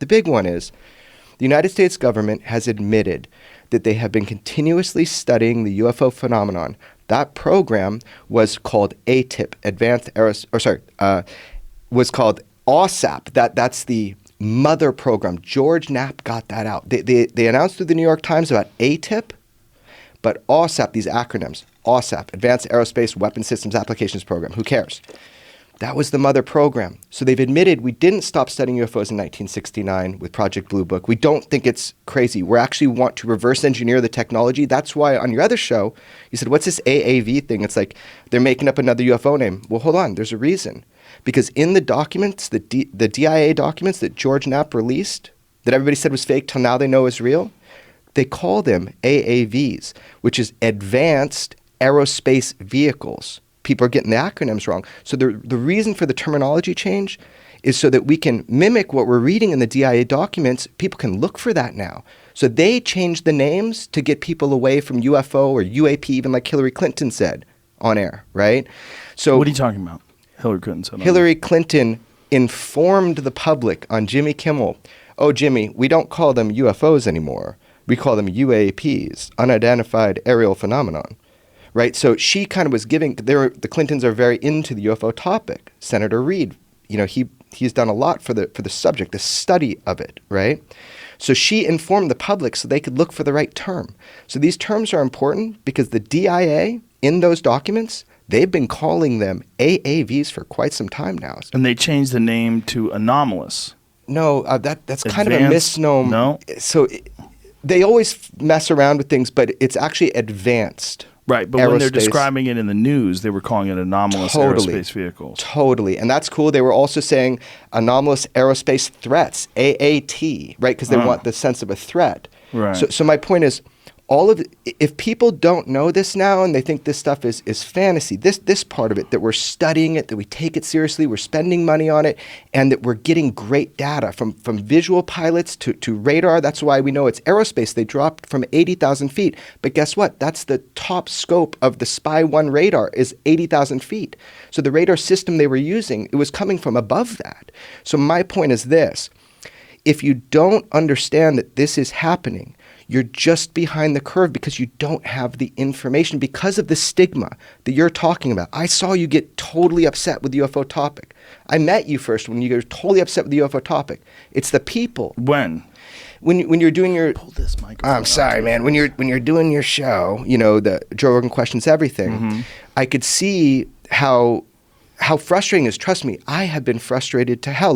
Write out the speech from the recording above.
The big one is the United States government has admitted that they have been continuously studying the UFO phenomenon. That program was called ATIP, was called OSAP. That's the mother program. George Knapp got that out. They announced through the New York Times about ATIP, but OSAP, these acronyms, OSAP, Advanced Aerospace Weapon Systems Applications Program. Who cares? That was the mother program. So they've admitted we didn't stop studying UFOs in 1969 with Project Blue Book. We don't think it's crazy. We actually want to reverse engineer the technology. That's why on your other show, you said, what's this AAV thing? It's like they're making up another UFO name. Well, hold on. There's a reason. Because in the documents, the DIA documents that George Knapp released, that everybody said was fake till now they know is real, they call them AAVs, which is Advanced Aerospace Vehicles. People are getting the acronyms wrong. So the reason for the terminology change is so that we can mimic what we're reading in the DIA documents. People can look for that now. So they changed the names to get people away from UFO or UAP, even like Hillary Clinton said on air, right? So what are you talking about? Hillary Clinton said. Hillary Clinton informed the public on Jimmy Kimmel, oh, Jimmy, we don't call them UFOs anymore. We call them UAPs, unidentified aerial phenomenon. Right, so she kind of was giving. The Clintons are very into the UFO topic. Senator Reid, he's done a lot for the subject, the study of it. Right, so she informed the public so they could look for the right term. So these terms are important because the DIA in those documents, they've been calling them AAVs for quite some time now. And they changed the name to anomalous. No, that's kind of a misnomer. No, so they always mess around with things, but it's actually advanced. Right, but when they're describing it in the news, they were calling it anomalous aerospace vehicles. Totally, and that's cool. They were also saying anomalous aerospace threats, AAT, right? Because they want the sense of a threat. Right. So my point is, if people don't know this now and they think this stuff is fantasy, this part of it, that we're studying it, that we take it seriously, we're spending money on it, and that we're getting great data from visual pilots to radar. That's why we know it's aerospace. They dropped from 80,000 feet. But guess what? That's the top scope of the Spy 1 radar is 80,000 feet. So the radar system they were using, it was coming from above that. So my point is this. If you don't understand that this is happening, you're just behind the curve because you don't have the information because of the stigma that you're talking about. I saw you get totally upset with the UFO topic. I met you first when you were totally upset with the UFO topic. It's the people. When you're doing your pull this microphone. I'm sorry, man. When you're doing your show, the Joe Rogan Questions Everything, I could see how frustrating it is. Trust me, I have been frustrated to hell.